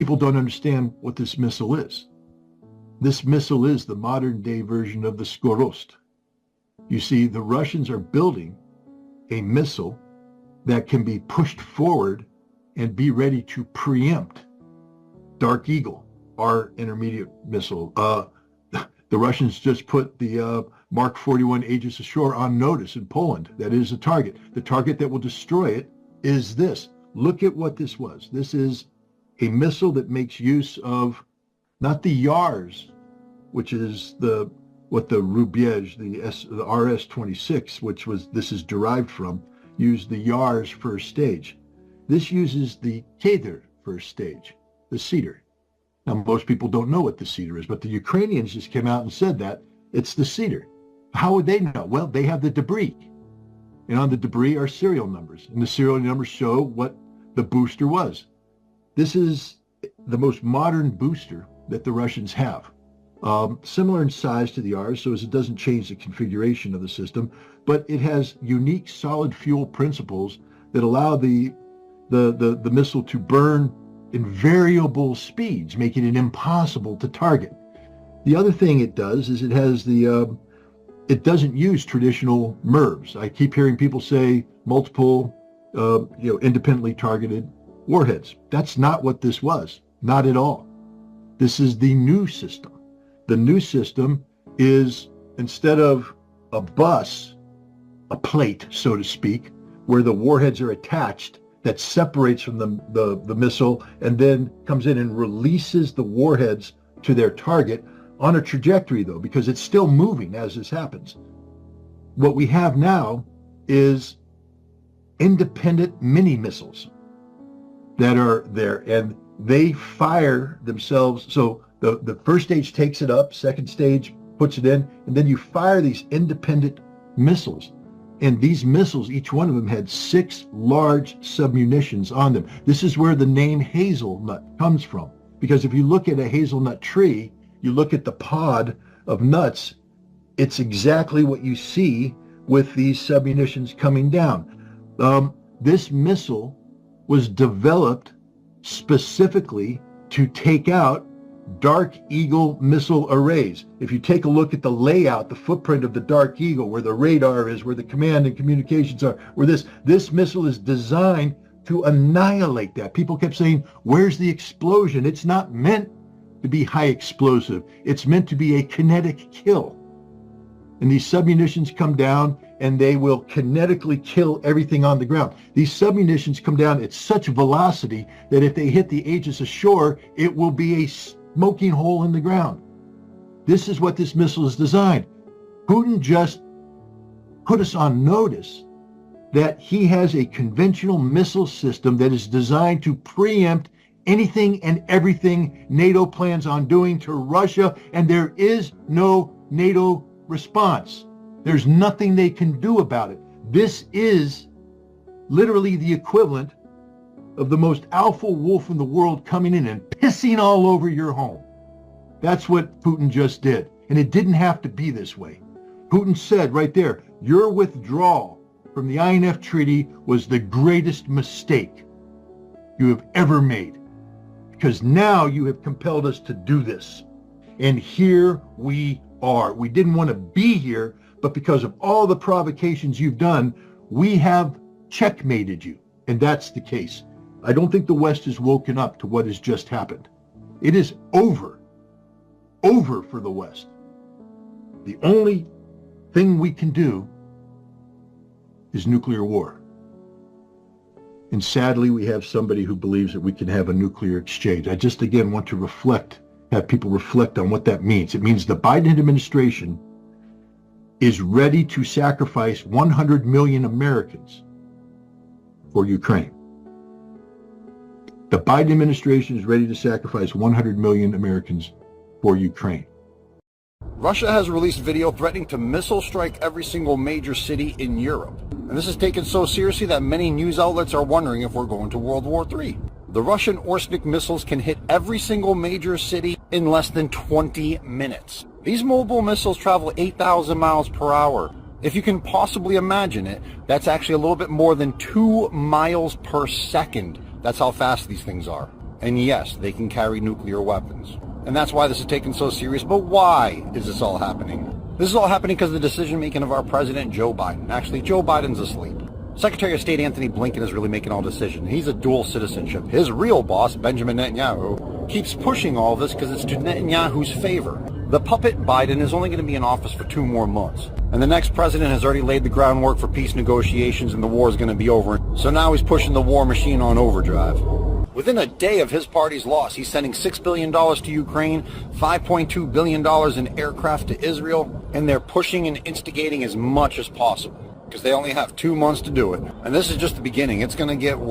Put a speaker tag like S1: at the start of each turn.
S1: people don't understand what this missile is. This missile is the modern day version of the Skorost. You see, the Russians are building a missile that can be pushed forward and be ready to preempt Dark Eagle, our intermediate missile. The Russians just put the Mark 41 Aegis Ashore on notice in Poland. That is a target. The target that will destroy it is this. Look at what this was. This is a missile that makes use of not the YARS, which is what the Rubiège, the RS-26, which this is derived from, used the YARS first stage. This uses the Cedar first stage, the Cedar. Now, most people don't know what the Cedar is, but the Ukrainians just came out and said that it's the Cedar. How would they know? Well, they have the debris. And on the debris are serial numbers. And the serial numbers show what the booster was. This is the most modern booster that the Russians have. Similar in size to the ours, so as it doesn't change the configuration of the system, but it has unique solid fuel principles that allow the missile to burn in variable speeds, making it impossible to target. The other thing it does is it has it doesn't use traditional MIRVs. I keep hearing people say multiple, independently targeted warheads. That's not what this was, not at all. This is the new system. The new system is, instead of a bus, a plate, so to speak, where the warheads are attached, that separates from the missile and then comes in and releases the warheads to their target on a trajectory, though, because it's still moving as this happens. What we have now is independent mini missiles that are there, and they fire themselves. So the first stage takes it up, second stage puts it in, and then you fire these independent missiles. And these missiles, each one of them had 6 large submunitions on them. This is where the name hazelnut comes from. Because if you look at a hazelnut tree, you look at the pod of nuts, it's exactly what you see with these submunitions coming down. This missile was developed specifically to take out Dark Eagle missile arrays. If you take a look at the layout, the footprint of the Dark Eagle, where the radar is, where the command and communications are, where this missile is designed to annihilate that. People kept saying, where's the explosion? It's not meant to be high explosive. It's meant to be a kinetic kill. And these submunitions come down and they will kinetically kill everything on the ground. These submunitions come down at such velocity that if they hit the Aegis ashore, it will be a smoking hole in the ground. This is what this missile is designed. Putin just put us on notice that he has a conventional missile system that is designed to preempt anything and everything NATO plans on doing to Russia, and there is no NATO response. There's nothing they can do about it. This is literally the equivalent of the most alpha wolf in the world coming in and pissing all over your home. That's what Putin just did. And it didn't have to be this way. Putin said right there, your withdrawal from the INF Treaty was the greatest mistake you have ever made. Because now you have compelled us to do this. And here we are. We didn't want to be here, but because of all the provocations you've done, we have checkmated you. And that's the case. I don't think the West has woken up to what has just happened. It is over. Over for the West. The only thing we can do is nuclear war. And sadly, we have somebody who believes that we can have a nuclear exchange. I just, again, want to have people reflect on what that means. It means the Biden administration is ready to sacrifice 100 million Americans for Ukraine. The Biden administration is ready to sacrifice 100 million Americans for Ukraine.
S2: Russia has released video threatening to missile strike every single major city in Europe. And this is taken so seriously that many news outlets are wondering if we're going to World War III. The Russian Orsnik missiles can hit every single major city in less than 20 minutes. These mobile missiles travel 8,000 miles per hour. If you can possibly imagine it, that's actually a little bit more than 2 miles per second. That's how fast these things are. And yes, they can carry nuclear weapons. And that's why this is taken so serious. But why is this all happening? This is all happening because of the decision-making of our president, Joe Biden. Actually, Joe Biden's asleep. Secretary of State Anthony Blinken is really making all decisions. He's a dual citizenship. His real boss, Benjamin Netanyahu, keeps pushing all this because it's to Netanyahu's favor. The puppet Biden is only going to be in office for 2 more months. And the next president has already laid the groundwork for peace negotiations, and the war is going to be over. So now he's pushing the war machine on overdrive. Within a day of his party's loss, he's sending $6 billion to Ukraine, $5.2 billion in aircraft to Israel, and they're pushing and instigating as much as possible because they only have 2 months to do it. And this is just the beginning. It's going to get worse.